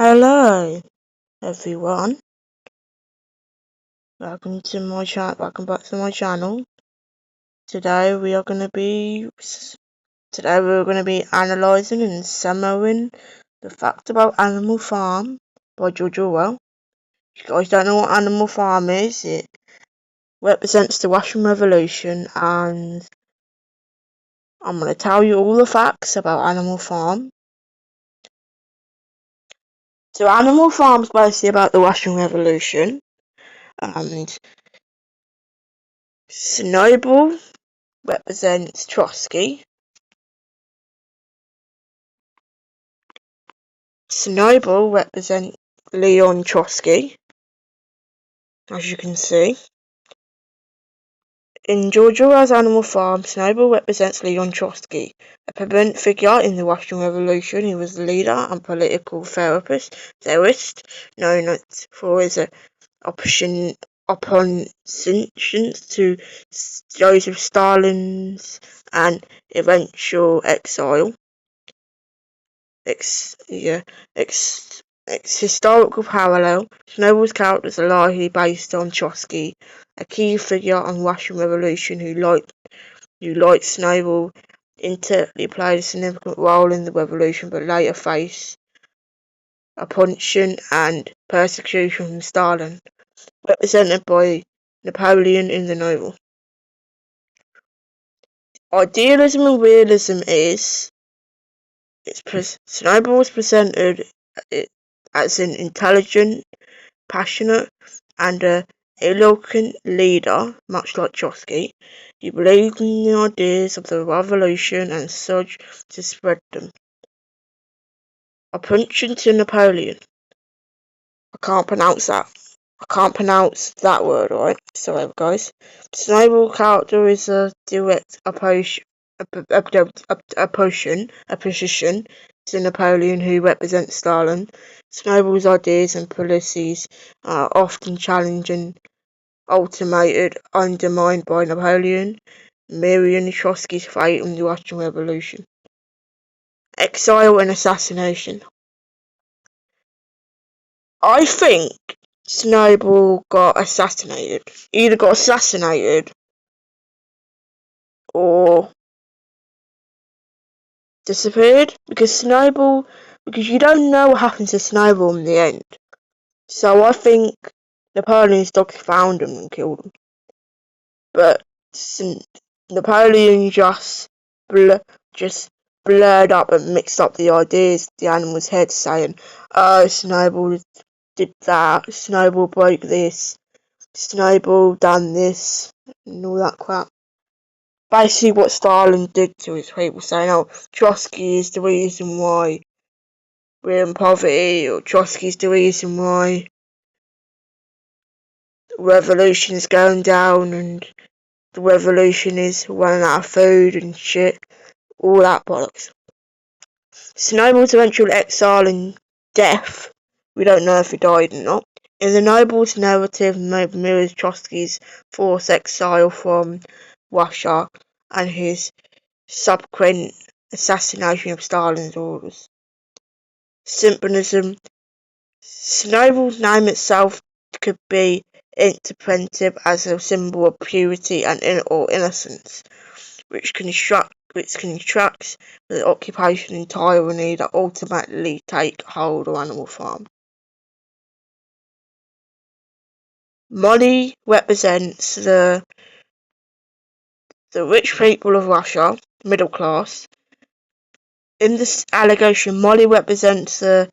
Hello, everyone. Welcome to my channel. Welcome back to my channel. Today we're gonna be analysing and summarizing the fact about Animal Farm by George Orwell. If you guys don't know what Animal Farm is, it represents the Russian Revolution, and I'm gonna tell you all the facts about Animal Farm. So Animal Farm is basically about the Russian Revolution, and Snowball represents Trotsky. Snowball represents Leon Trotsky, as you can see. In George Orwell's Animal Farm, Snowball represents Leon Trotsky, a prominent figure in the Russian Revolution. He was a leader and political theorist, known for his opposition to Joseph Stalin's and eventual exile. Historical parallel: Snowball's characters are largely based on Trotsky, a key figure in the Russian Revolution who, like Snowball, internally played a significant role in the revolution but later faced opposition and persecution from Stalin, represented by Napoleon in the novel. Idealism and realism Snowball was presented as an intelligent, passionate, and eloquent leader, much like Trotsky. He believed in the ideas of the revolution and sought to spread them. Opposition to Napoleon. I can't pronounce that word, right? Sorry, guys. Snowball character is a direct opposition to Napoleon, who represents Stalin. Snowball's ideas and policies are often challenged and undermined by Napoleon, mirroring Trotsky's fate in the Russian Revolution. Exile and assassination. I think Snowball got assassinated. Either got assassinated or disappeared, because you don't know what happens to Snowball in the end. So I think Napoleon's dog found him and killed him. But Napoleon just blurred up and mixed up the ideas, the animal's head, saying, "Oh, Snowball did that, Snowball broke this, Snowball done this," and all that crap. Basically what Stalin did to his people, saying, "Oh, Trotsky is the reason why we're in poverty," or "Trotsky's the reason why the revolution is going down and the revolution is running out of food and shit," all that bollocks. Snowball's eventual exile and death, we don't know if he died or not. In the Noble's narrative mirrors Trotsky's forced exile from Russia and his subsequent assassination of Stalin's orders. Symbolism. Snowball's name itself could be interpreted as a symbol of purity or innocence, which contrasts with the occupation and tyranny that ultimately take hold of Animal Farm. Molly represents the rich people of Russia, middle class. In this allegation, Molly represents I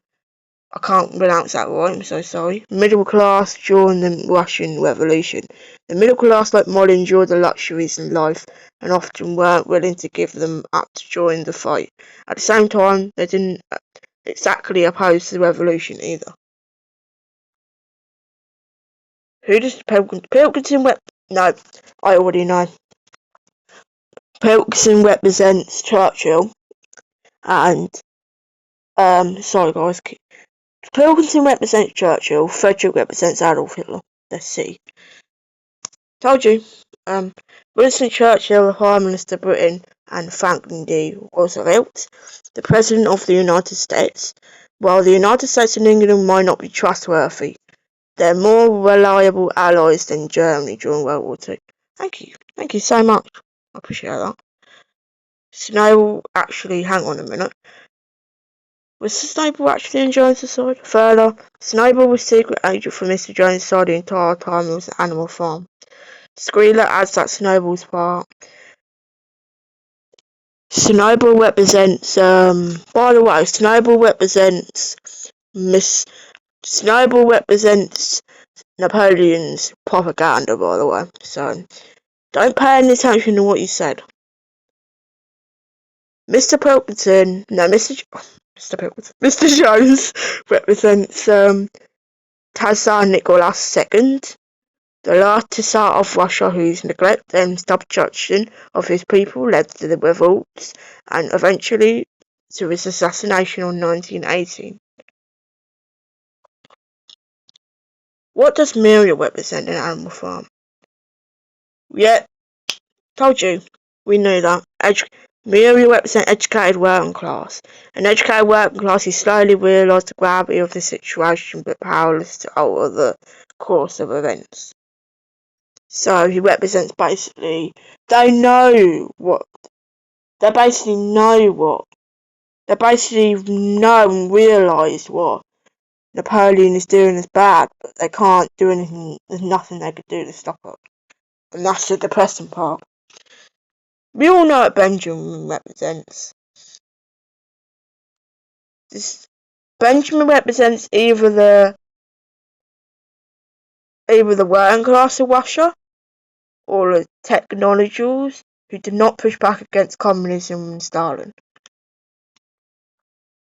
can't pronounce that right, I'm so sorry, middle class during the Russian Revolution. The middle class, like Molly, enjoyed the luxuries in life and often weren't willing to give them up to join the fight. At the same time, they didn't exactly oppose the revolution either. Who does Pilkington No, I already know. Pilkington represents Churchill, and sorry guys, Pilkington represents Churchill, Frederick represents Adolf Hitler. Let's see. Told you. Winston Churchill, the Prime Minister of Britain, and Franklin D. Roosevelt, the President of the United States. While the United States and England might not be trustworthy, they're more reliable allies than Germany during World War Two. Thank you. Thank you so much. I appreciate that. Snowball actually, hang on a minute. Was Snowball actually on Jones' side? Further, Snowball was secret agent for Mr. Jones' side the entire time he was at Animal Farm. Squealer adds that Snowball's part. Snowball represents, by the way, Snowball represents Napoleon's propaganda, by the way, so don't pay any attention to what you said. Mr. Pilkington, no, Mr. Jones represents, Tsar Nicholas II, the last Tsar of Russia whose neglect and subjection of his people led to the revolts and eventually to his assassination in 1918. What does Muriel represent in Animal Farm? Yeah, told you. We knew that. Muriel represents educated working class. An educated working class who slowly realised the gravity of the situation but powerless to alter the course of events. So he represents basically, they know what, they basically know and realise what Napoleon is doing is bad, but they can't do anything, there's nothing they could do to stop it. And that's the depressing part. We all know what Benjamin represents. Benjamin represents either the working class of Russia or the technologials who did not push back against communism and Stalin.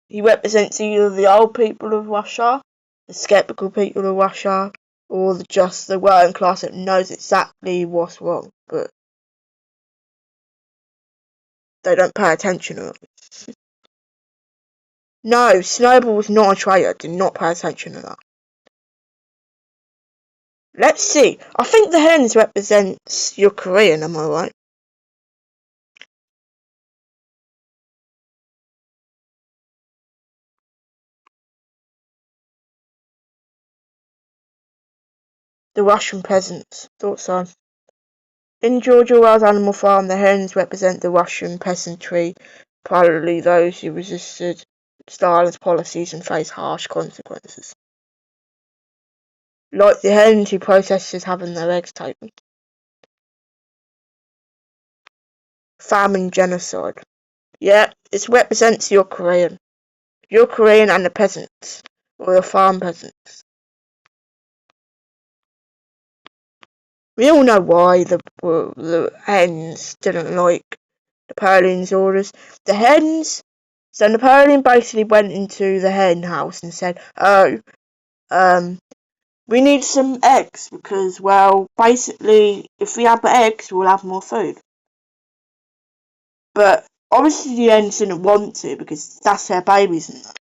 He represents either the old people of Russia, the skeptical people of Russia, or just the working class that knows exactly what's wrong, but they don't pay attention to it. No, Snowball was not a traitor. Did not pay attention to that. Let's see. I think the hens represents your Korean, am I right? The Russian peasants. Thought so. In George Orwell's Animal Farm, the hens represent the Russian peasantry, primarily those who resisted Stalin's policies and faced harsh consequences. Like the hens who protested having their eggs taken. Famine genocide. Yeah, it represents your Korean. Your Korean and the peasants, or the farm peasants. We all know why the hens didn't like Napoleon's orders. The hens. So Napoleon basically went into the hen house and said, "Oh, we need some eggs because, well, basically, if we have eggs, we'll have more food." But obviously, the hens didn't want to because that's their babies and that.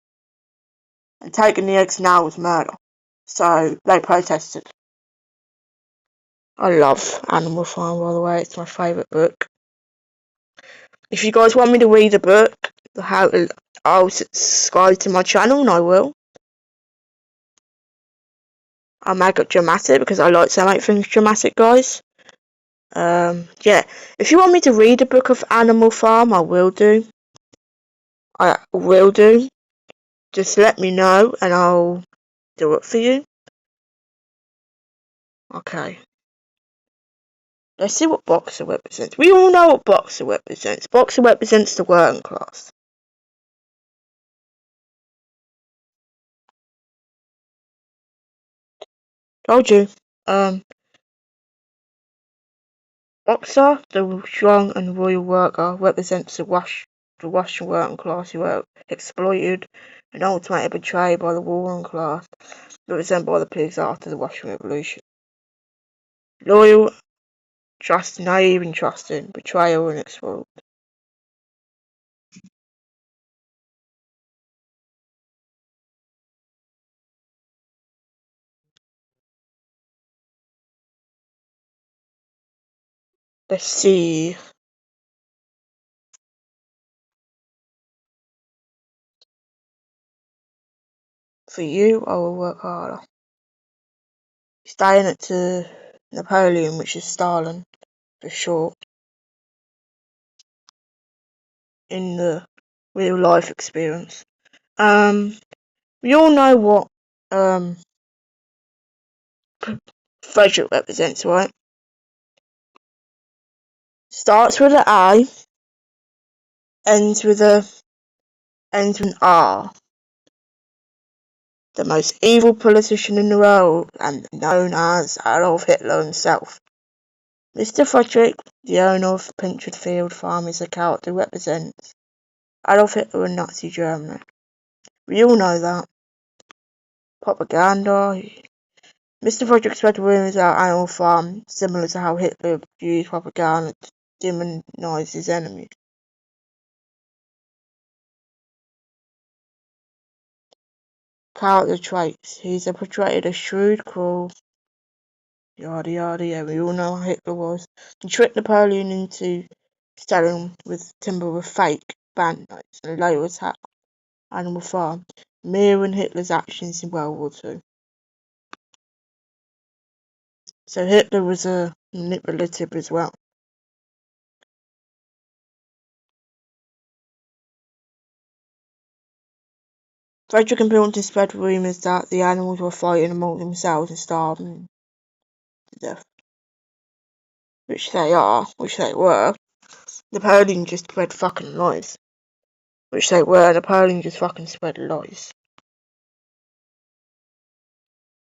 And taking the eggs now was murder. So they protested. I love Animal Farm, by the way. It's my favourite book. If you guys want me to read a book, I'll subscribe to my channel and I will. I'll make it dramatic because I like to make things dramatic, guys. Yeah. If you want me to read a book of Animal Farm, I will do. I will do. Just let me know and I'll do it for you. Okay. Let's see what Boxer represents. We all know what Boxer represents. Boxer represents the working class. Told you. Boxer, the strong and royal worker, represents the Russian working class who were exploited and ultimately betrayed by the warring class, represented by the pigs after the Russian Revolution. Loyal, trust, naive and trusting, betrayal and exploit. Let's see. For you, I will work harder. Staying it to Napoleon, which is Stalin, for short, in the real life experience. We all know what Frederick represents, right? Starts with an A, ends with an R. The most evil politician in the world, and known as Adolf Hitler himself. Mr. Frederick, the owner of Pinchard Field Farm, is a character who represents Adolf Hitler and Nazi Germany. We all know that. Propaganda. Mr. Frederick spread rumours about Animal Farm, similar to how Hitler used propaganda to demonise his enemies. Character traits. He's portrayed as shrewd, cruel, yada yada, yeah, we all know how Hitler was. He tricked Napoleon into selling with timber with fake banknotes and later attacked Animal Farm, mirroring Hitler's actions in World War II. So Hitler was a manipulative as well. Frederick and Pilkington spread rumours that the animals were fighting among themselves and starving to death. Which they were. Napoleon just spread fucking lies. Which they were. Napoleon just fucking spread lies.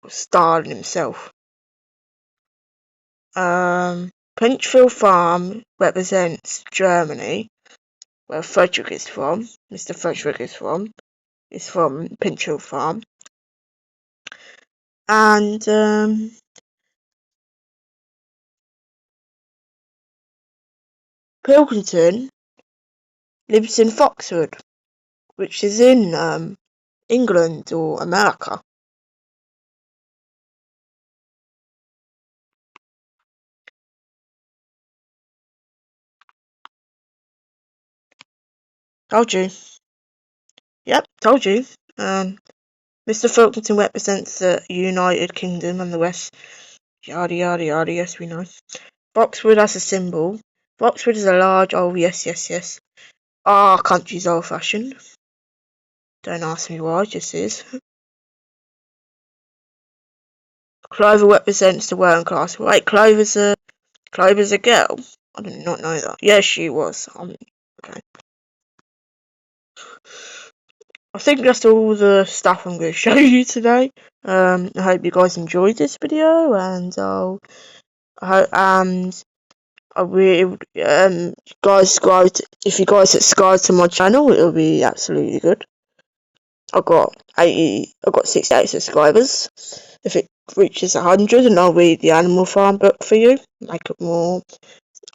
Stalin himself. Pinchfield Farm represents Germany, where Frederick is from. Mr. Frederick is from Pinchfield Farm. And Pilkington lives in Foxwood, which is in England or America. Told you. Yep, told you. Mr. Pilkington represents the United Kingdom and the West. Yada yada yada, yes we know. Foxwood as a symbol. Foxwood is a large, oh yes. Our country's old fashioned. Don't ask me why, just is. Clover represents the working class. Wait, Clover's a girl? I did not know that. Yes, she was. Okay. I think that's all the stuff I'm going to show you today. I hope you guys enjoyed this video, and I really guys subscribe. If you guys subscribe to my channel, it'll be absolutely good. I got 68 subscribers. If it reaches 100, and I'll read the Animal Farm book for you.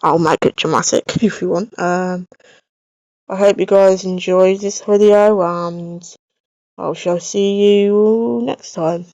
I'll make it dramatic if you want. I hope you guys enjoyed this video, and I shall see you next time.